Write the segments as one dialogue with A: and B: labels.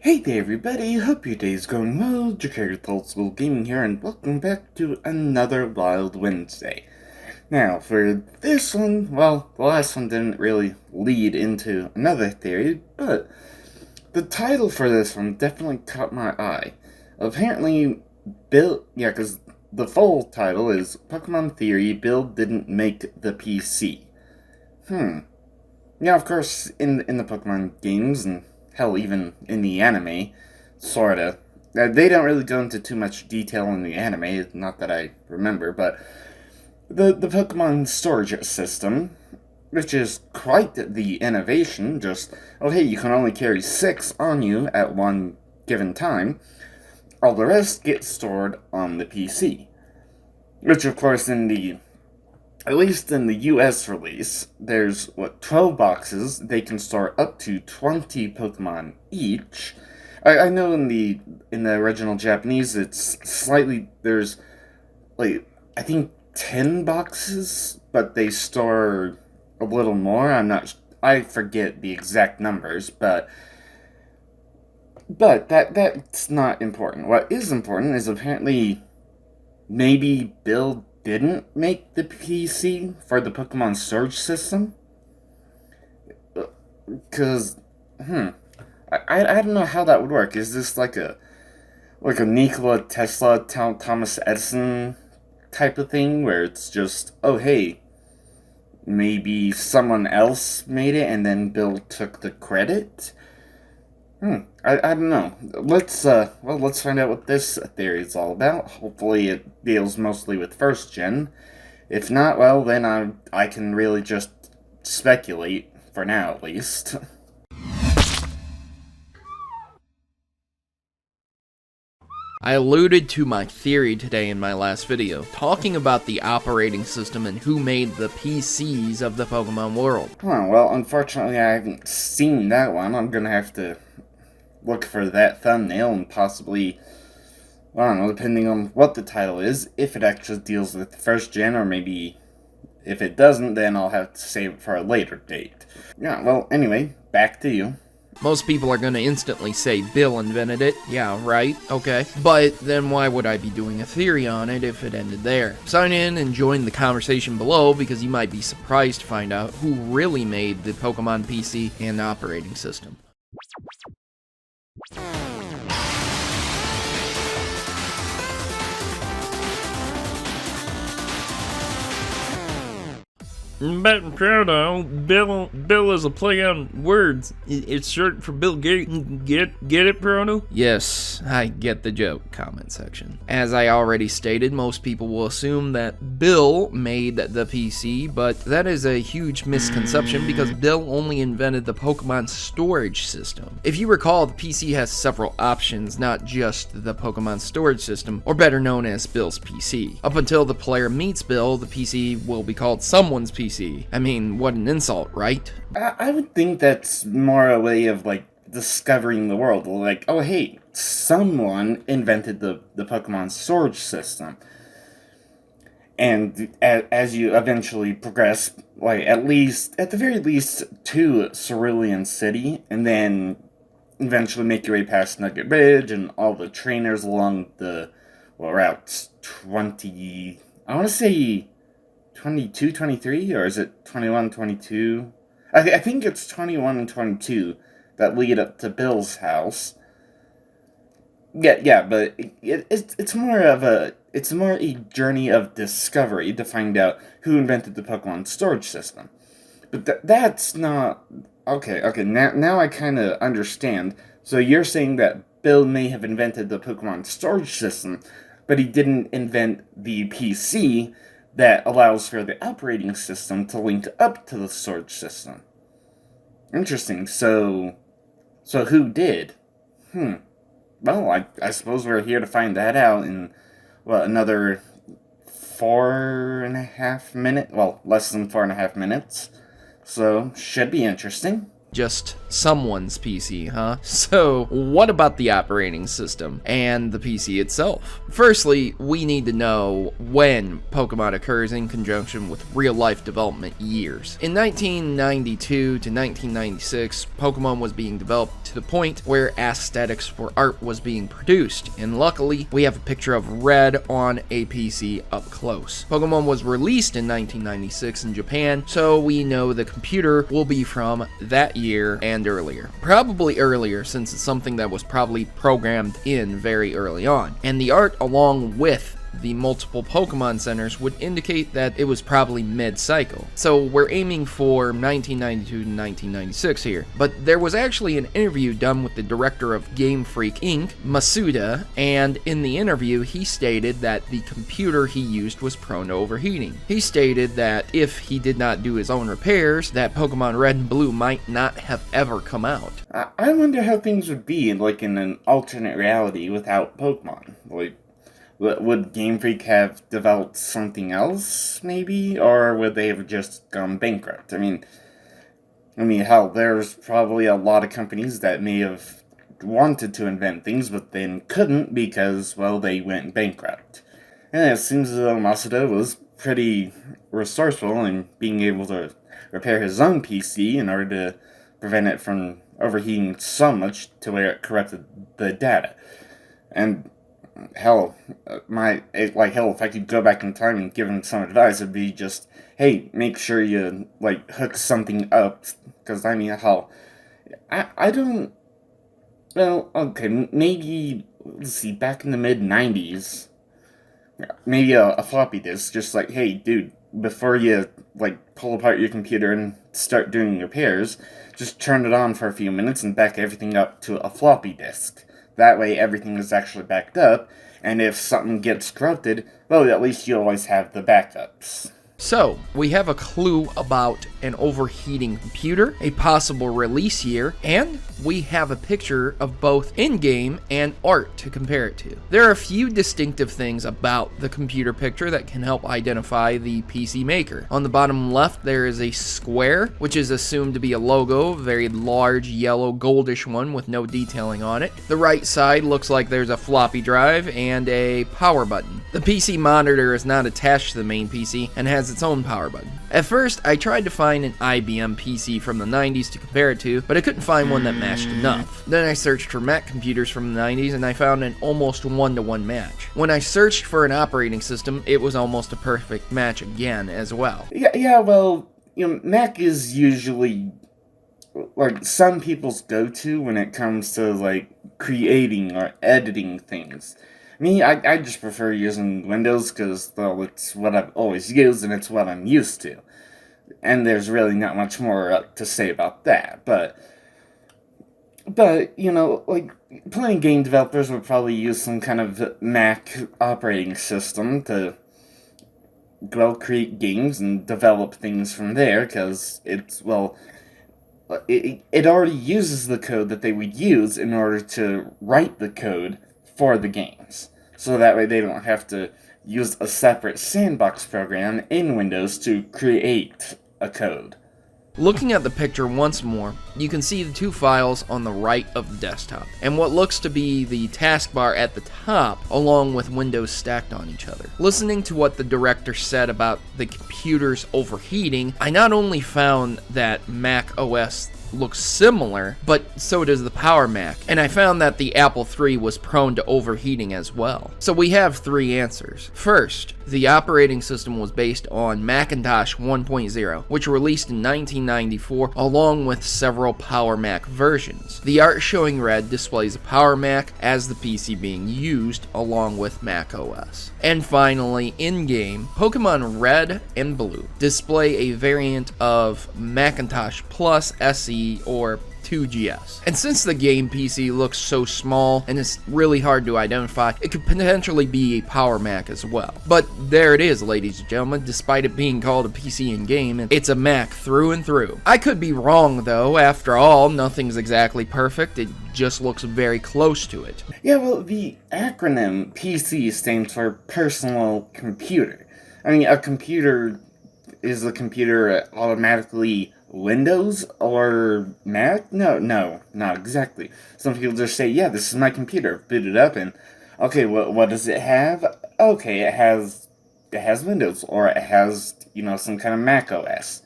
A: Hey there everybody, hope your day's going well. Jakarta Old School Gaming here, and welcome back to another Wild Wednesday. Now, for this one, well, the last one didn't really lead into another theory, but the title for this one definitely caught my eye. Apparently, because the full title is Pokemon Theory, Bill Didn't Make the PC. Yeah, of course, in the Pokemon games, and hell, even in the anime, sorta. They don't really go into too much detail in the anime, not that I remember, but the Pokemon storage system, which is quite the innovation, just, oh hey, you can only carry 6 on you at one given time, all the rest get stored on the PC. Which, of course, at least in the US release, there's, 12 boxes. They can store up to 20 Pokemon each. I know in the original Japanese, it's there's, I think 10 boxes, but they store a little more. I forget the exact numbers, but that's not important. What is important is apparently maybe Bill didn't make the PC for the Pokemon Surge system? Because, I don't know how that would work. Is this like a Nikola Tesla, Thomas Edison type of thing where it's just, oh hey, maybe someone else made it and then Bill took the credit? I don't know. Let's find out what this theory is all about. Hopefully it deals mostly with First Gen. If not, well, then I can really just speculate, for now at least.
B: I alluded to my theory today in my last video, talking about the operating system and who made the PCs of the Pokemon world.
A: Well, unfortunately I haven't seen that one. I'm gonna have to look for that thumbnail and possibly, I don't know, depending on what the title is, if it actually deals with First Gen, or maybe if it doesn't, then I'll have to save it for a later date. Yeah, well, anyway, back to you.
B: Most people are going to instantly say Bill invented it. Yeah, right, okay. But then why would I be doing a theory on it if it ended there? Sign in and join the conversation below, because you might be surprised to find out who really made the Pokemon PC and operating system.
C: But Proto, Bill is a play on words. It's short for Bill Gates. Get it, Proto?
B: Yes, I get the joke, comment section. As I already stated, most people will assume that Bill made the PC, but that is a huge misconception because Bill only invented the Pokemon storage system. If you recall, the PC has several options, not just the Pokemon storage system, or better known as Bill's PC. Up until the player meets Bill, the PC will be called someone's PC. I mean, what an insult, right?
A: I would think that's more a way of, discovering the world. Like, oh hey, someone invented the Pokemon storage system. And as you eventually progress, at the very least, to Cerulean City, and then eventually make your way past Nugget Bridge and all the trainers along the, Route 20, I want to say 22, 23, or is it 21, 22? I think it's 21 and 22 that lead up to Bill's house. Yeah, but it's more a journey of discovery to find out who invented the Pokemon storage system. But that's not okay. Now I kind of understand. So you're saying that Bill may have invented the Pokemon storage system, but he didn't invent the PC that allows for the operating system to link up to the storage system. Interesting. So who did? Well, I suppose we're here to find that out in, another 4.5 minutes? Well, less than 4.5 minutes. So, should be interesting.
B: just someone's PC, huh? So, what about the operating system and the PC itself? Firstly, we need to know when Pokemon occurs in conjunction with real-life development years. In 1992 to 1996, Pokemon was being developed to the point where aesthetics for art was being produced, and luckily, we have a picture of Red on a PC up close. Pokemon was released in 1996 in Japan, so we know the computer will be from that year and earlier. Probably earlier, since it's something that was probably programmed in very early on. And the art, along with the multiple Pokemon centers, would indicate that it was probably mid-cycle. So we're aiming for 1992 to 1996 here. But there was actually an interview done with the director of Game Freak Inc., Masuda, and in the interview he stated that the computer he used was prone to overheating. He stated that if he did not do his own repairs, that Pokemon Red and Blue might not have ever come out.
A: I wonder how things would be like in an alternate reality without Pokemon. Like, would Game Freak have developed something else, maybe? Or would they have just gone bankrupt? I mean, hell, there's probably a lot of companies that may have wanted to invent things, but then couldn't because, well, they went bankrupt. And it seems as though Masuda was pretty resourceful in being able to repair his own PC in order to prevent it from overheating so much to where it corrupted the data. And hell, if I could go back in time and give him some advice, it'd be just, hey, make sure you, hook something up, because, hell, I don't, well, okay, maybe, let's see, back in the mid-90s, maybe a floppy disk, just hey, dude, before you, pull apart your computer and start doing repairs, just turn it on for a few minutes and back everything up to a floppy disk. That way everything is actually backed up, and if something gets corrupted, well, at least you always have the backups.
B: So, we have a clue about an overheating computer, a possible release year, and we have a picture of both in-game and art to compare it to. There are a few distinctive things about the computer picture that can help identify the PC maker. On the bottom left, there is a square, which is assumed to be a logo, a very large yellow goldish one with no detailing on it. The right side looks like there's a floppy drive and a power button. The PC monitor is not attached to the main PC and has its own power button. At first, I tried to find an IBM PC from the 90s to compare it to, but I couldn't find one that matched enough. Then I searched for Mac computers from the 90s and I found an almost one-to-one match. When I searched for an operating system, it was almost a perfect match again as well.
A: Well, Mac is usually some people's go-to when it comes to creating or editing things. Me, I just prefer using Windows because, well, it's what I've always used and it's what I'm used to. And there's really not much more to say about that. But plenty game developers would probably use some kind of Mac operating system to, well, create games and develop things from there because it already uses the code that they would use in order to write the code for the games. So that way they don't have to use a separate sandbox program in Windows to create a code.
B: Looking at the picture once more, you can see the two files on the right of the desktop, and what looks to be the taskbar at the top, along with windows stacked on each other. Listening to what the director said about the computer's overheating, I not only found that Mac OS looks similar, but so does the Power Mac, and I found that the Apple III was prone to overheating as well. So we have three answers. First, the operating system was based on Macintosh 1.0, which released in 1994 along with several Power Mac versions. The art showing Red displays a Power Mac as the PC being used along with Mac OS. And finally, in-game, Pokemon Red and Blue display a variant of Macintosh Plus SE or 2GS. And since the game PC looks so small and it's really hard to identify, it could potentially be a Power Mac as well. But there it is, ladies and gentlemen. Despite it being called a PC in-game, it's a Mac through and through. I could be wrong though. After all, nothing's exactly perfect. It just looks very close to it.
A: Yeah, well, the acronym PC stands for Personal Computer. I mean, a computer is a computer that automatically Windows or Mac? No, not exactly. Some people just say, yeah, this is my computer. Boot it up and, okay, what does it have? Okay, it has Windows, or it has, some kind of Mac OS.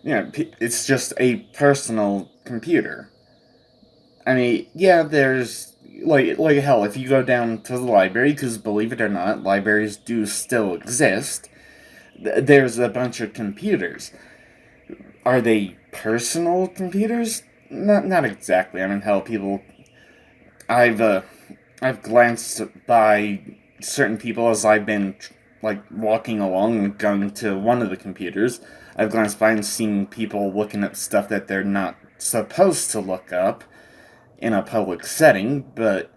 A: It's just a personal computer. I mean, yeah, there's like hell. If you go down to the library, because believe it or not, libraries do still exist. There's a bunch of computers. Are they personal computers? Not exactly. I mean, hell, people. I've glanced by certain people as I've been like walking along and going to one of the computers. I've glanced by and seen people looking up stuff that they're not supposed to look up in a public setting, but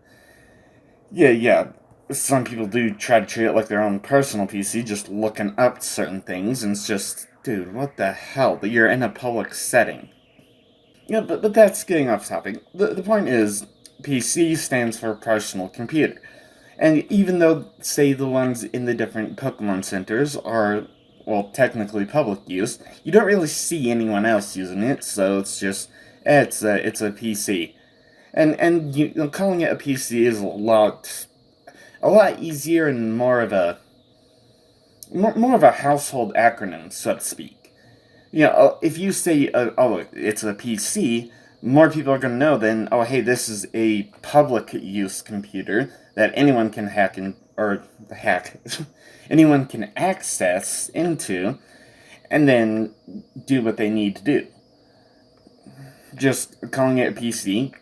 A: yeah, some people do try to treat it like their own personal PC, just looking up certain things, and it's just, dude, what the hell? That you're in a public setting. Yeah, but that's getting off topic. The point is, PC stands for personal computer. And even though, say, the ones in the different Pokemon centers are, well, technically public use, you don't really see anyone else using it, so it's just, it's a PC. And calling it a PC is a lot easier and more of a household acronym, so to speak. If you say, oh, it's a PC, more people are going to know than, oh, hey, this is a public use computer that anyone can anyone can access into, and then do what they need to do. Just calling it a PC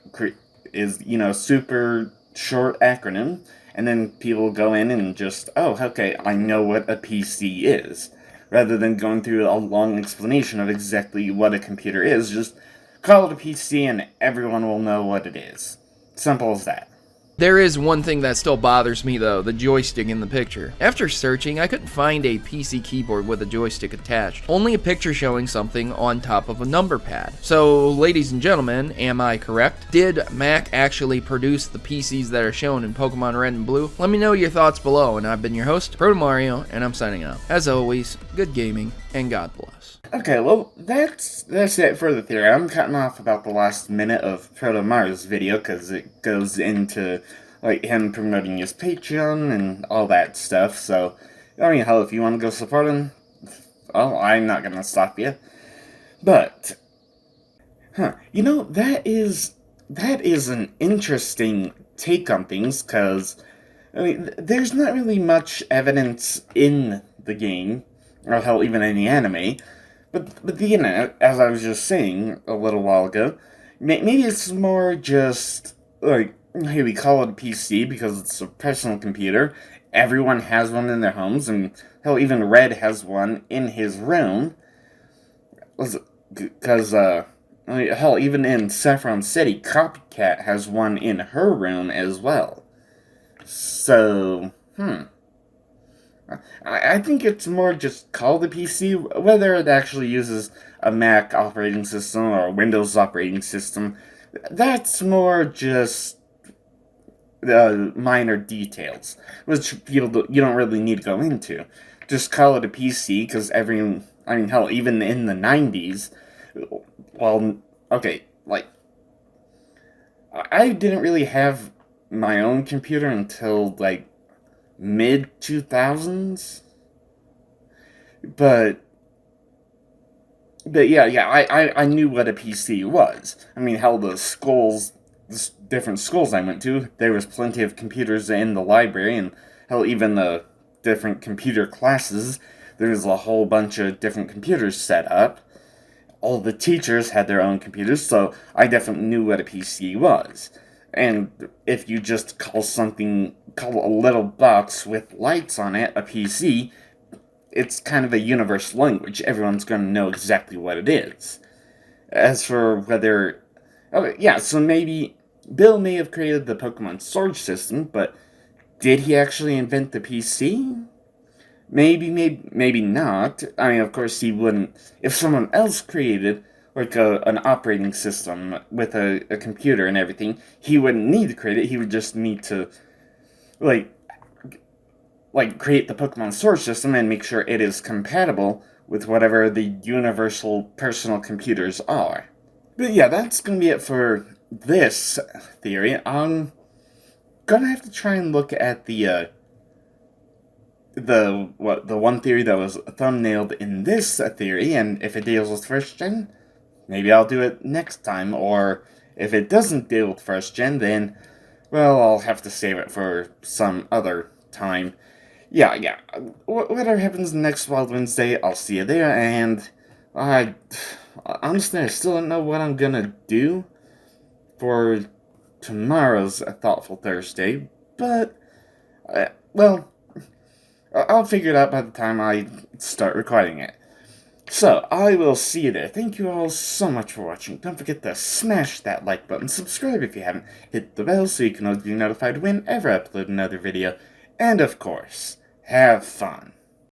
A: is, super short acronym, and then people go in and just, oh, okay, I know what a PC is. Rather than going through a long explanation of exactly what a computer is, just call it a PC and everyone will know what it is. Simple as that.
B: There is one thing that still bothers me though, the joystick in the picture. After searching, I couldn't find a PC keyboard with a joystick attached, only a picture showing something on top of a number pad. So, ladies and gentlemen, am I correct? Did Mac actually produce the PCs that are shown in Pokemon Red and Blue? Let me know your thoughts below, and I've been your host, ProtoMario, and I'm signing out. As always, good gaming, and God bless.
A: Okay, well, that's it for the theory. I'm cutting off about the last minute of ProtoMario's video, because it goes into, like, him promoting his Patreon and all that stuff, so, I mean, hell, if you want to go support him, well, I'm not gonna stop you. But, that is an interesting take on things, because, I mean, there's not really much evidence in the game, or hell, even in the anime. But the internet, as I was just saying a little while ago, maybe it's more just, like, hey, we call it a PC because it's a personal computer. Everyone has one in their homes, and hell, even Red has one in his room. Because, hell, even in Saffron City, Copycat has one in her room as well. So, I think it's more just called a PC, whether it actually uses a Mac operating system or a Windows operating system. That's more just minor details, which you don't really need to go into. Just call it a PC, because hell, even in the 90s, well, okay, like, I didn't really have my own computer until, like, mid-2000s, but yeah, I knew what a PC was. I mean, hell, the different schools I went to, there was plenty of computers in the library, and hell, even the different computer classes, there was a whole bunch of different computers set up. All the teachers had their own computers, so I definitely knew what a PC was. And if you just call a little box with lights on it a PC, it's kind of a universal language. Everyone's going to know exactly what it is. As for whether... Okay, yeah, so maybe Bill may have created the Pokemon Sword system, but did he actually invent the PC? Maybe not. I mean, of course he wouldn't... If someone else created, like, an operating system with a computer and everything, he wouldn't need to create it. He would just need to, like create the Pokemon Sword system and make sure it is compatible with whatever the universal personal computers are. But yeah, that's gonna be it for this theory. I'm gonna have to try and look at the one theory that was thumbnailed in this theory, and if it deals with first gen, maybe I'll do it next time, or if it doesn't deal with first gen, then, well, I'll have to save it for some other time. Yeah. Whatever happens next Wild Wednesday, I'll see you there, and honestly, I still don't know what I'm gonna do for tomorrow's Thoughtful Thursday, but, well, I'll figure it out by the time I start recording it. So, I will see you there. Thank you all so much for watching. Don't forget to smash that like button, subscribe if you haven't, hit the bell so you can always be notified whenever I upload another video, and of course, have fun.